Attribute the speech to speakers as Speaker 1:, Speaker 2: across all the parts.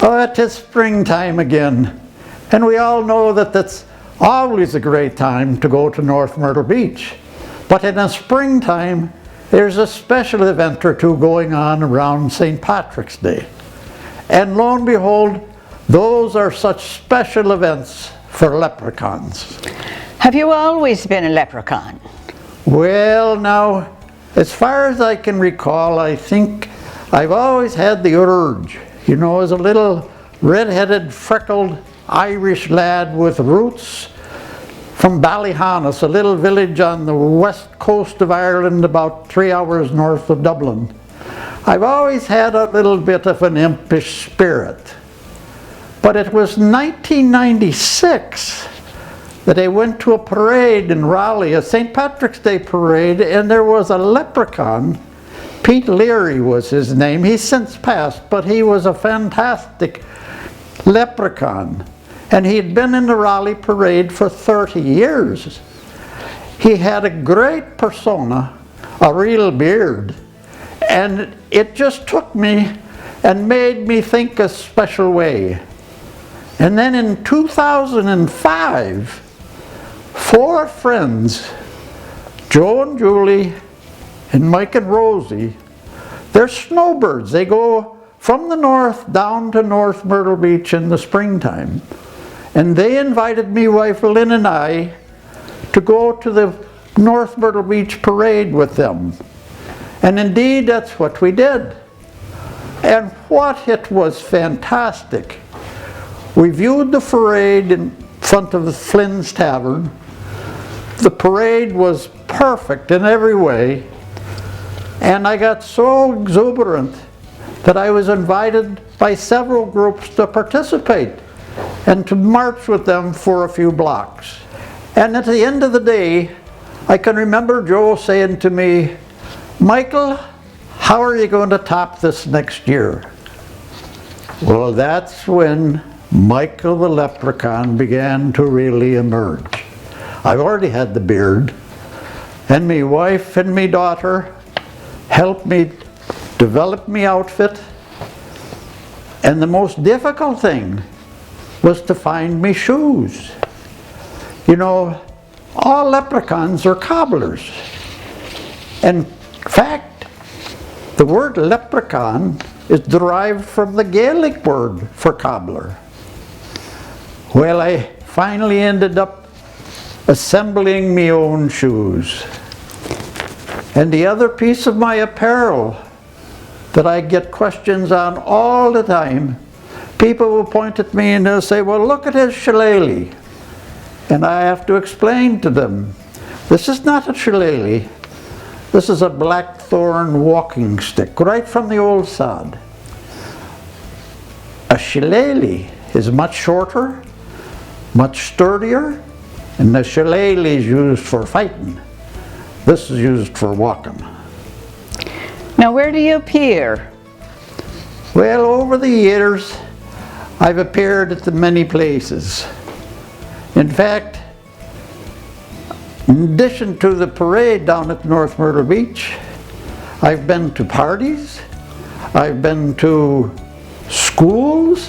Speaker 1: Oh, it is springtime again, and we all know that that's always a great time to go to North Myrtle Beach. But in the springtime, there's a special event or two going on around St. Patrick's Day. And lo and behold, those are such special events for leprechauns.
Speaker 2: Have you always been a leprechaun?
Speaker 1: Well, now, as far as I can recall, I think I've always had the urge. You know, as a little red-headed, freckled Irish lad with roots from Ballyhonus, a little village on the west coast of Ireland about 3 hours north of Dublin. I've always had a little bit of an impish spirit. But it was 1996 that I went to a parade in Raleigh, a St. Patrick's Day parade, and there was a leprechaun. Pete Leary was his name. He's since passed, but he was a fantastic leprechaun. And he had been in the Raleigh parade for 30 years. He had a great persona, a real beard, and it just took me and made me think a special way. And then in 2005, 4 friends, Joe and Julie and Mike and Rosie, they're snowbirds. They go from the north down to North Myrtle Beach in the springtime. And they invited me, wife Lynn and I, to go to the North Myrtle Beach parade with them. And indeed, that's what we did. And what it was fantastic. We viewed the parade in front of the Flynn's Tavern. The parade was perfect in every way. And I got so exuberant that I was invited by several groups to participate and to march with them for a few blocks. And at the end of the day, I can remember Joe saying to me, "Michael, how are you going to top this next year?" Well, that's when Michael the Leprechaun began to really emerge. I've already had the beard, and my wife and my daughter helped me develop my outfit, and the most difficult thing was to find me shoes. You know, all leprechauns are cobblers. In fact, the word leprechaun is derived from the Gaelic word for cobbler. Well, I finally ended up assembling my own shoes. And the other piece of my apparel that I get questions on all the time, people will point at me and they'll say, "Well, look at his shillelagh." And I have to explain to them, this is not a shillelagh. This is a blackthorn walking stick, right from the old sod. A shillelagh is much shorter, much sturdier, and the shillelagh is used for fighting. This is used for walking.
Speaker 2: Now, where do you appear?
Speaker 1: Well, over the years, I've appeared at many places. In fact, in addition to the parade down at North Myrtle Beach, I've been to parties, I've been to schools,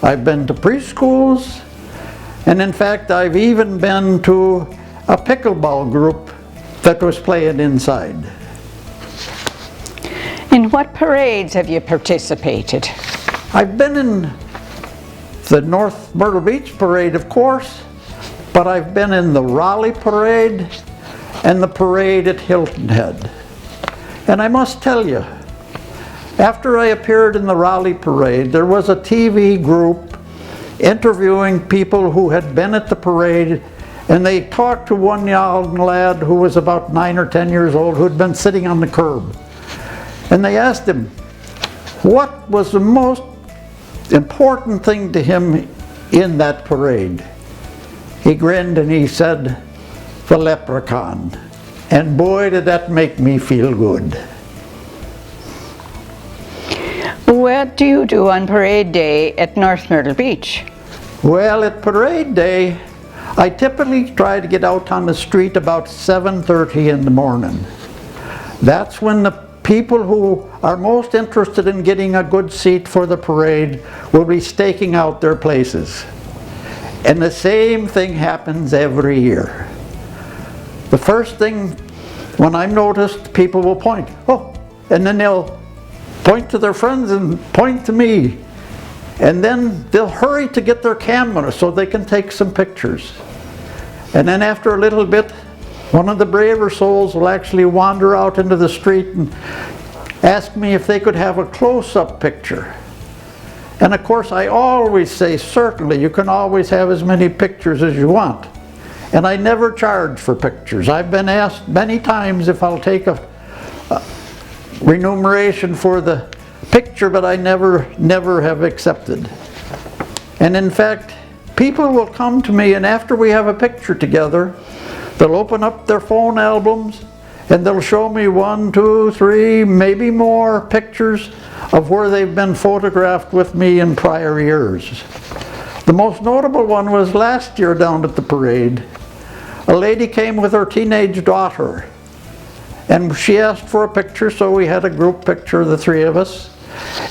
Speaker 1: I've been to preschools, and in fact, I've even been to a pickleball group that was playing inside.
Speaker 2: In what parades have you participated?
Speaker 1: I've been in the North Myrtle Beach parade, of course, but I've been in the Raleigh parade and the parade at Hilton Head. And I must tell you, after I appeared in the Raleigh parade, there was a TV group interviewing people who had been at the parade, and they talked to one young lad who was about 9 or 10 years old who had been sitting on the curb. And they asked him, what was the most important thing to him in that parade? He grinned and he said, "The leprechaun." And boy, did that make me feel good.
Speaker 2: What do you do on parade day at North Myrtle Beach?
Speaker 1: Well, at parade day, I typically try to get out on the street about 7:30 in the morning. That's when the people who are most interested in getting a good seat for the parade will be staking out their places. And the same thing happens every year. The first thing, when I'm noticed, people will point, oh, and then they'll point to their friends and point to me. And then they'll hurry to get their camera so they can take some pictures. And then after a little bit, one of the braver souls will actually wander out into the street and ask me if they could have a close-up picture. And of course, I always say, certainly, you can always have as many pictures as you want. And I never charge for pictures. I've been asked many times if I'll take a remuneration for the picture, but I never have accepted. And in fact, people will come to me, and after we have a picture together, they'll open up their phone albums and they'll show me 1, 2, 3, maybe more pictures of where they've been photographed with me in prior years. The most notable one was last year down at the parade. A lady came with her teenage daughter, and she asked for a picture, so we had a group picture, the three of us.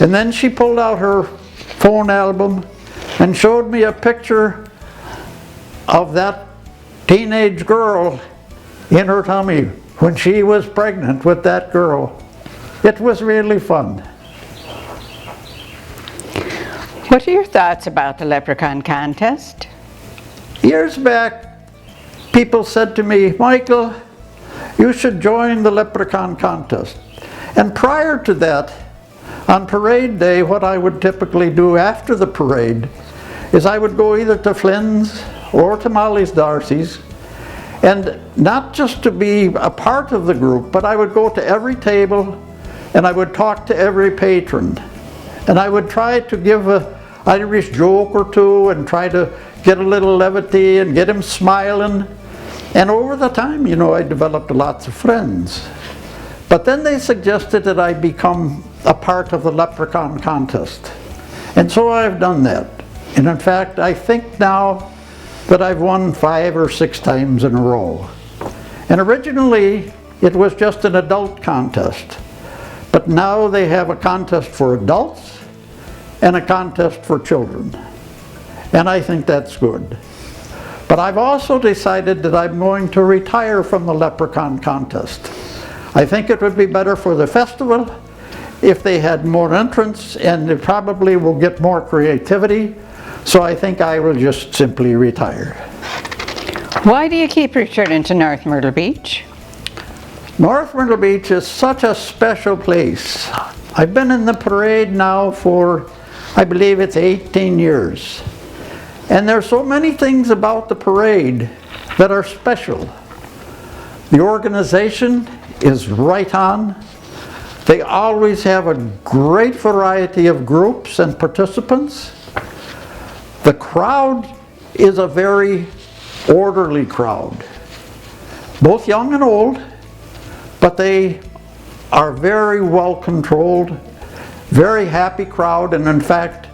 Speaker 1: And then she pulled out her phone album and showed me a picture of that teenage girl in her tummy when she was pregnant with that girl. It was really fun.
Speaker 2: What are your thoughts about the Leprechaun contest?
Speaker 1: Years back, people said to me, Michael, you should join the Leprechaun contest. And prior to that, on parade day, what I would typically do after the parade is I would go either to Flynn's or to Molly's Darcy's, and not just to be a part of the group, but I would go to every table and I would talk to every patron. And I would try to give an Irish joke or two and try to get a little levity and get him smiling. And over the time, you know, I developed lots of friends. But then they suggested that I become a part of the Leprechaun contest. And so I've done that. And in fact, I think now that I've won 5 or 6 times in a row. And originally, it was just an adult contest. But now they have a contest for adults and a contest for children. And I think that's good. But I've also decided that I'm going to retire from the Leprechaun contest. I think it would be better for the festival if they had more entrants, and they probably will get more creativity. So I think I will just simply retire.
Speaker 2: Why do you keep returning to North Myrtle Beach?
Speaker 1: North Myrtle Beach is such a special place. I've been in the parade now for, I believe it's 18 years. And there's so many things about the parade that are special. The organization is right on. They always have a great variety of groups and participants. The crowd is a very orderly crowd, both young and old, but they are very well controlled, very happy crowd. And in fact,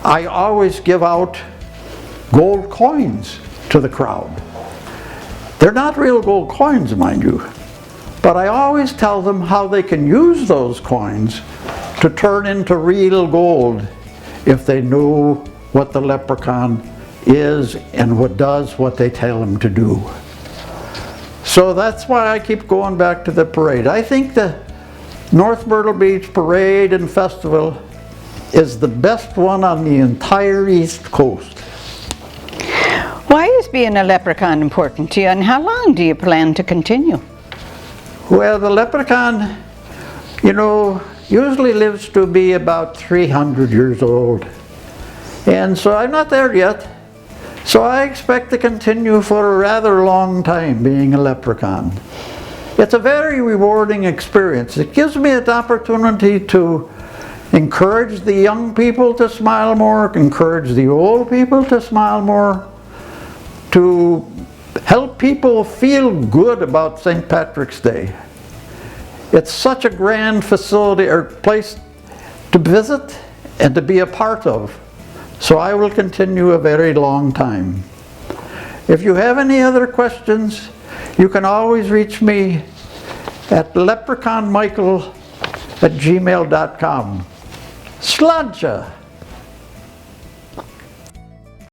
Speaker 1: I always give out gold coins to the crowd. They're not real gold coins, mind you, but I always tell them how they can use those coins to turn into real gold if they knew what the leprechaun is and what does what they tell him to do. So that's why I keep going back to the parade. I think the North Myrtle Beach Parade and Festival is the best one on the entire East Coast.
Speaker 2: Why is being a leprechaun important to you, and how long do you plan to continue?
Speaker 1: Well, the leprechaun, you know, usually lives to be about 300 years old. And so I'm not there yet. So I expect to continue for a rather long time being a leprechaun. It's a very rewarding experience. It gives me an opportunity to encourage the young people to smile more, encourage the old people to smile more, to help people feel good about St. Patrick's Day. It's such a grand facility or place to visit and to be a part of. So I will continue a very long time. If you have any other questions, you can always reach me at leprechaunmichael gmail.com. Sláinte!